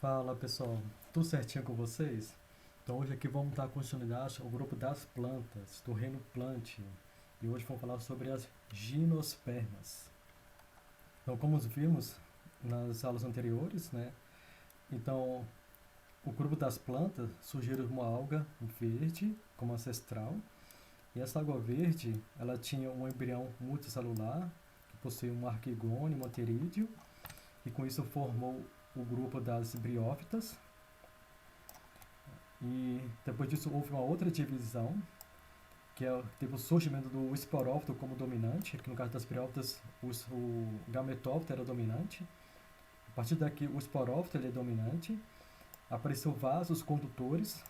Fala pessoal, tudo certinho com vocês? Então hoje aqui vamos dar continuidade ao grupo das plantas, do reino Plantio. E hoje vamos falar sobre as gimnospermas. Então como vimos nas aulas anteriores, né? Então o grupo das plantas sugere uma alga verde como ancestral. E essa alga verde, ela tinha um embrião multicelular, que possuía um arquigone, um anterídeo, e com isso formou o grupo das briófitas. E depois disso houve uma outra divisão, teve o surgimento do esporófito como dominante, que no caso das briófitas o gametófito era dominante. A partir daqui o esporófito ele é dominante, apareceu vasos condutores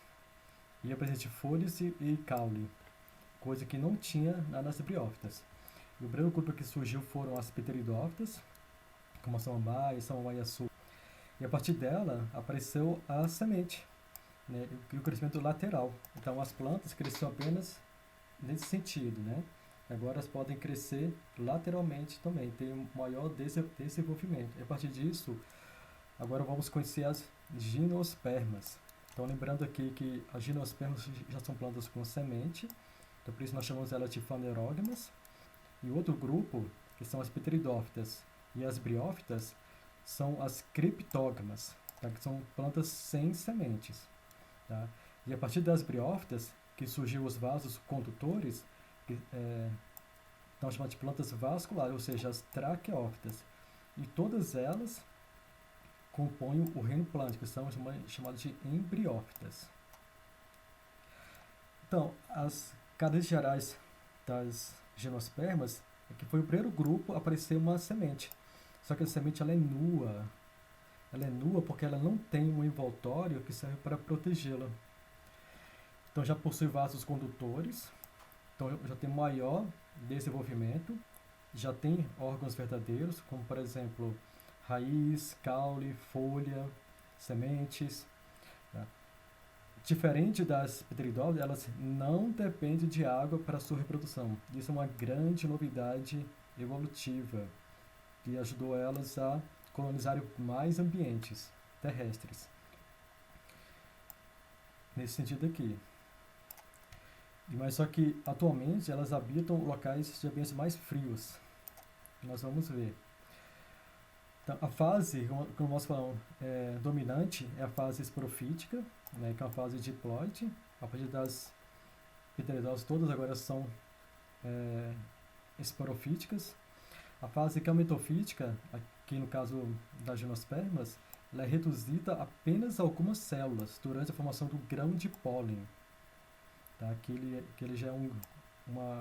e apresente folhas e caule, coisa que não tinha nas briófitas. E o primeiro grupo que surgiu foram as pteridófitas, como a samambaia sul. E a partir dela apareceu a semente, né, e o crescimento lateral. Então as plantas cresciam apenas nesse sentido, né? Agora elas podem crescer lateralmente também, ter um maior desenvolvimento. E a partir disso, agora vamos conhecer as gimnospermas. Então lembrando aqui que as gimnospermas já são plantas com semente, então por isso nós chamamos elas de fanerógamas. E outro grupo, que são as pteridófitas e as briófitas, são as criptógamas, tá? Que são plantas sem sementes. Tá? E a partir das briófitas, que surgiu os vasos condutores, que estão chamadas de plantas vasculares, ou seja, as traqueófitas. E todas elas compõem o reino plântico, que são chamadas de embriófitas. Então, as características gerais das gimnospermas é que foi o primeiro grupo a aparecer uma semente. Só que a semente ela é nua. Ela é nua porque ela não tem um envoltório que serve para protegê-la. Então já possui vasos condutores, então já tem maior desenvolvimento, já tem órgãos verdadeiros, como por exemplo raiz, caule, folha, sementes. Tá? Diferente das pteridófitas, elas não dependem de água para sua reprodução. Isso é uma grande novidade evolutiva que ajudou elas a colonizar mais ambientes terrestres. Nesse sentido aqui. Mas só que atualmente elas habitam locais de ambientes mais frios. Nós vamos ver. Então, a fase, como nós falamos, dominante é a fase esporofítica, né, que é uma fase diploide. A partir das pteridófitas todas agora são esporofíticas. A fase gametofítica, aqui no caso das gimnospermas, ela é reduzida a apenas algumas células durante a formação do grão de pólen. Tá? Que ele já é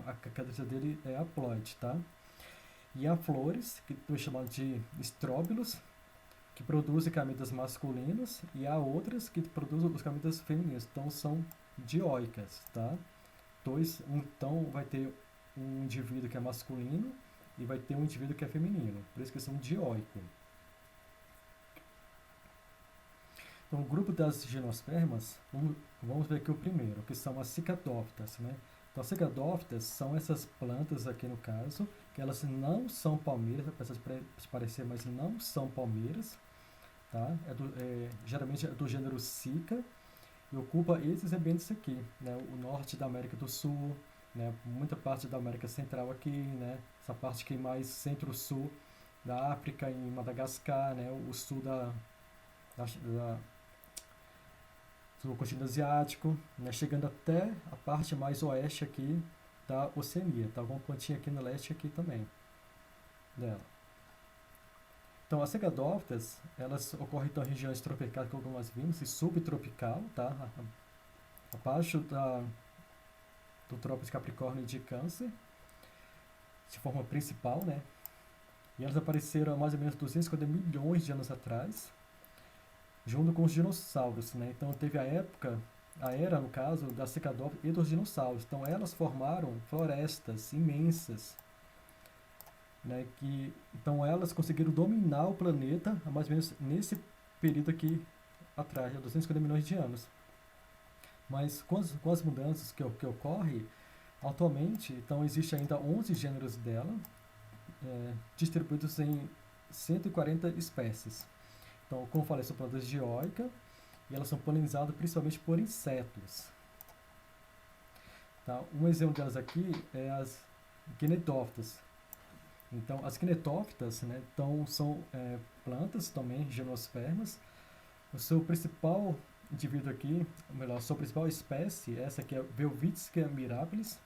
a característica dele é haploide, tá? E há flores, que eu chamo de estróbilos, que produzem gametas masculinos, e há outras que produzem os gametas femininos, então são dioicas, tá? Então vai ter um indivíduo que é masculino e vai ter um indivíduo que é feminino, por isso que são dioico. Então, o grupo das gimnospermas, vamos ver aqui o primeiro, que são as cicadófitas, né? Então, as cicadófitas são essas plantas aqui no caso, que elas não são palmeiras, apesar de parecer, mas não são palmeiras, tá? Geralmente é do gênero Cica e ocupa esses ambientes aqui, né? O norte da América do Sul, né? Muita parte da América Central aqui, né? Essa parte aqui mais centro-sul da África, em Madagascar, né? O sul do continente asiático, né, chegando até a parte mais oeste aqui da Oceania. Tá alguma plantinha aqui no leste aqui também dela. Então, as cicadófitas, elas ocorrem então, em regiões tropicais, como nós vimos, e subtropical, tá? Abaixo do Trópico de Capricórnio e de Câncer, de forma principal, né? E elas apareceram há mais ou menos 250 milhões de anos atrás, junto com os dinossauros, né? Então teve a era no caso, da cicadófitas e dos dinossauros. Então elas formaram florestas imensas, né? Então elas conseguiram dominar o planeta há mais ou menos nesse período aqui atrás, há 250 milhões de anos. Mas com as mudanças que ocorrem, atualmente, então existe ainda 11 gêneros dela, distribuídos em 140 espécies. Então, como eu falei, são plantas dioicas e elas são polinizadas principalmente por insetos. Tá? Um exemplo delas aqui é as Quinetófitas. Então, as Quinetófitas, né, então, são plantas também gimnospermas. O seu principal indivíduo aqui, ou melhor, a sua principal espécie, essa aqui é Welwitschia mirabilis,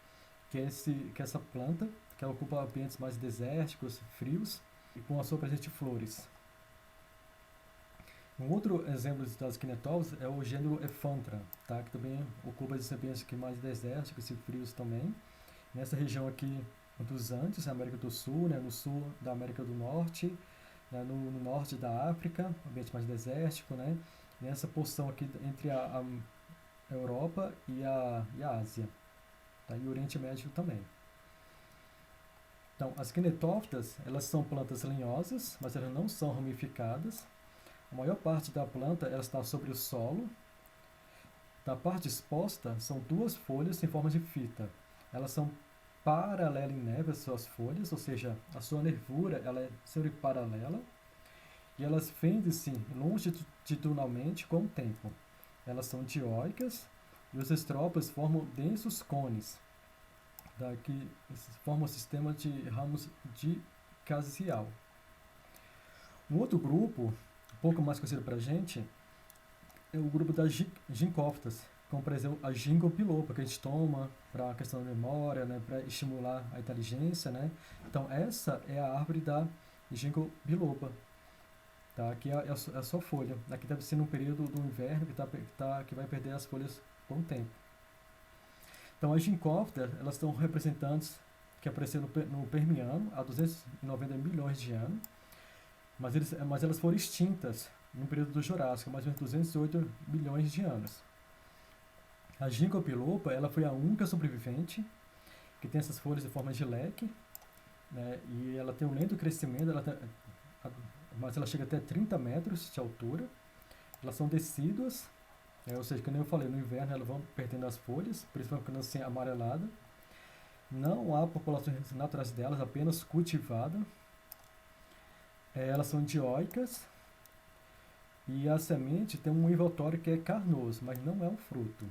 que é essa planta, que ela ocupa ambientes mais desérticos, frios, e com a sua presença de flores. Um outro exemplo das Quinetófitas é o gênero Ephantra, tá? Que também ocupa esses ambientes aqui mais desérticos e frios também. Nessa região aqui dos Andes, na América do Sul, né? No sul da América do Norte, né? No norte da África, ambiente mais desértico, né? Nessa porção aqui entre a Europa e a Ásia, tá? E o Oriente Médio também. Então, as Quinetófitas, elas são plantas lenhosas, mas elas não são ramificadas. A maior parte da planta ela está sobre o solo. Da parte exposta são duas folhas em forma de fita. Elas são paralelas em neve às suas folhas, ou seja, a sua nervura ela é sempre paralela. E elas fendem-se longitudinalmente com o tempo. Elas são dioicas e os estrópolos formam densos cones. Daqui formam um sistema de ramos dicasial. Um outro grupo um pouco mais conhecido para a gente é o grupo das ginkgófitas, como por exemplo a ginkgo biloba, que a gente toma para a questão da memória, né, para estimular a inteligência, né? Então essa é a árvore da ginkgo biloba, tá? Aqui é a sua folha. Aqui deve ser no período do inverno que vai perder as folhas por um tempo. Então as ginkgófitas elas são representantes que apareceram no Permiano há 290 milhões de anos. Mas elas foram extintas no período do Jurássico, mais ou menos 208 milhões de anos. A ginkgo biloba ela foi a única sobrevivente que tem essas folhas em forma de leque, né, e ela tem um lento crescimento, mas ela chega até 30 metros de altura. Elas são decíduas, ou seja, como eu falei, no inverno elas vão perdendo as folhas, por isso vão ficando assim amarelada. Não há populações naturais delas, apenas cultivada. Elas são dioicas e a semente tem um envoltório que é carnoso, mas não é um fruto.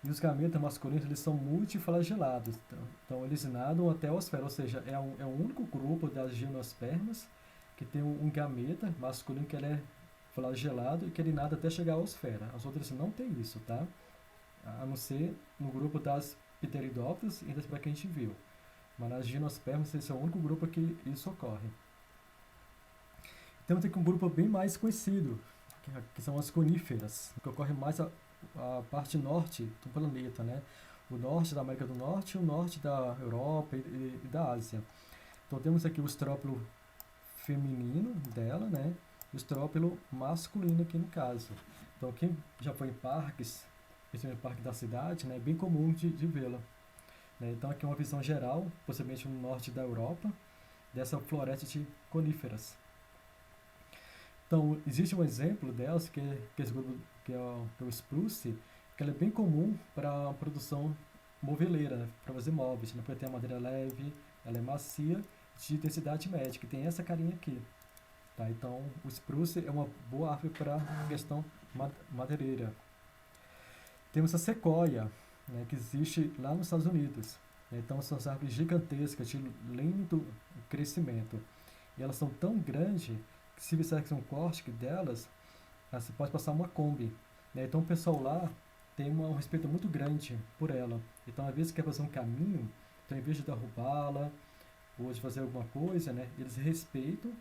E os gametas masculinos eles são multiflagelados, então eles nadam até a osfera, ou seja, é o único grupo das gimnospermas que tem um gameta masculino que ele é flagelado e que ele nada até chegar à osfera. As outras não tem isso, tá? A não ser no grupo das pteridófitas e das que a gente viu. Mas nas gimnospermas esse é o único grupo que isso ocorre. Temos aqui um grupo bem mais conhecido, que são as coníferas, que ocorre mais a parte norte do planeta, né? O norte da América do Norte e o norte da Europa e da Ásia. Então temos aqui o estrópilo feminino dela, né? E o estrópilo masculino aqui no caso. Então quem já foi em parques, principalmente parque da cidade, né? É bem comum de vê-la. Então aqui é uma visão geral, possivelmente no norte da Europa, dessa floresta de coníferas. Então existe um exemplo delas, que é o spruce, que ela é bem comum para a produção moveleira, né, para fazer móveis, né, porque tem a madeira leve, ela é macia, de densidade média, que tem essa carinha aqui. Tá? Então o spruce é uma boa árvore para a questão madeireira. Temos a sequoia, né, que existe lá nos Estados Unidos. Então são as árvores gigantescas de lento crescimento. E elas são tão grandes que se você fizer um corte delas, você pode passar uma Kombi. Então o pessoal lá tem um respeito muito grande por ela. Então às vezes quer fazer um caminho, então em vez de derrubá-la ou de fazer alguma coisa, né, eles respeitam,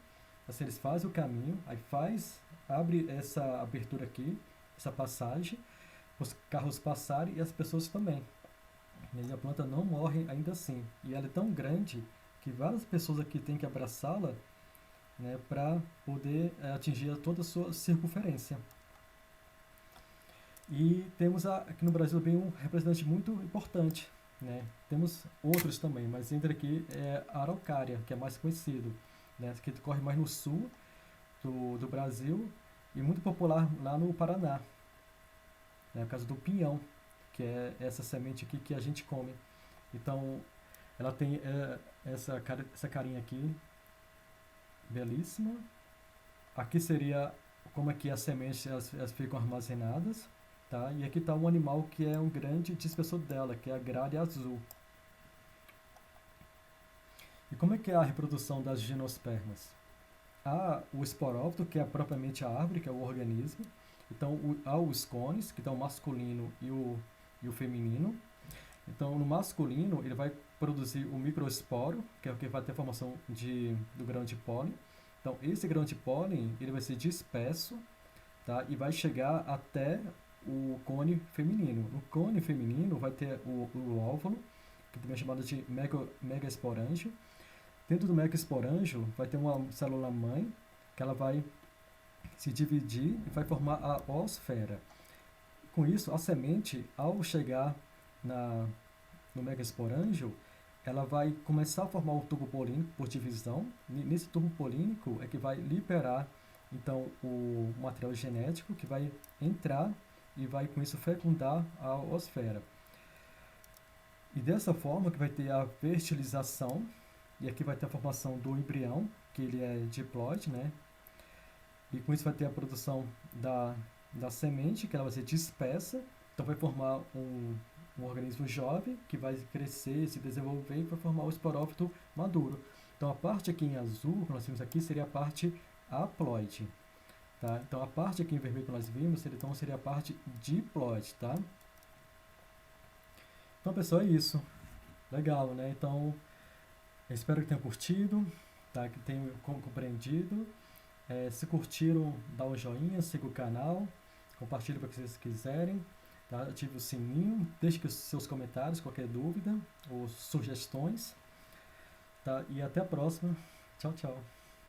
assim, eles fazem o caminho, aí abre essa abertura aqui, essa passagem, os carros passarem e as pessoas também. E a planta não morre ainda assim. E ela é tão grande que várias pessoas aqui têm que abraçá-la, né, para poder atingir toda a sua circunferência. E temos aqui no Brasil bem um representante muito importante, né? Temos outros também, mas entre aqui é a araucária, que é mais conhecido, né, que corre mais no sul do Brasil e muito popular lá no Paraná. É o caso do pinhão, que é essa semente aqui que a gente come. Então, ela tem essa carinha aqui, belíssima. aqui seria como é que as sementes elas ficam armazenadas, tá? E aqui está um animal que é um grande dispersor dela, que é a gralha azul. E como é que é a reprodução das gimnospermas? Há o esporófito, que é propriamente a árvore, que é o organismo. Então, há os cones, que estão o masculino e o feminino. Então, no masculino, ele vai produzir o microesporo, que é o que vai ter a formação do grão de pólen. Então, esse grão de pólen, ele vai ser disperso, tá? E vai chegar até o cone feminino. No cone feminino vai ter o óvulo, que também é chamado de megaesporângio. Dentro do megaesporângio vai ter uma célula mãe, que ela vai se dividir e vai formar a oosfera. Com isso, a semente, ao chegar no megaesporângio, ela vai começar a formar o tubo polínico por divisão. Nesse tubo polínico é que vai liberar então o material genético que vai entrar e vai com isso fecundar a oosfera. E dessa forma que vai ter a fertilização, e aqui vai ter a formação do embrião, que ele é diploide, né? E com isso vai ter a produção da semente, que ela vai ser dispersa, então vai formar um organismo jovem, que vai crescer, se desenvolver e vai formar o esporófito maduro. Então a parte aqui em azul, que nós temos aqui, seria a parte haploide. Tá? Então a parte aqui em vermelho que nós vimos, então seria a parte diploide, tá? Então pessoal, é isso. Legal, né? Então, eu espero que tenham curtido, tá? Que tenham compreendido. Se curtiram, dá um joinha, siga o canal, compartilhe para que vocês quiserem, tá? Ative o sininho, deixe os seus comentários, qualquer dúvida ou sugestões, tá? E até a próxima. Tchau, tchau.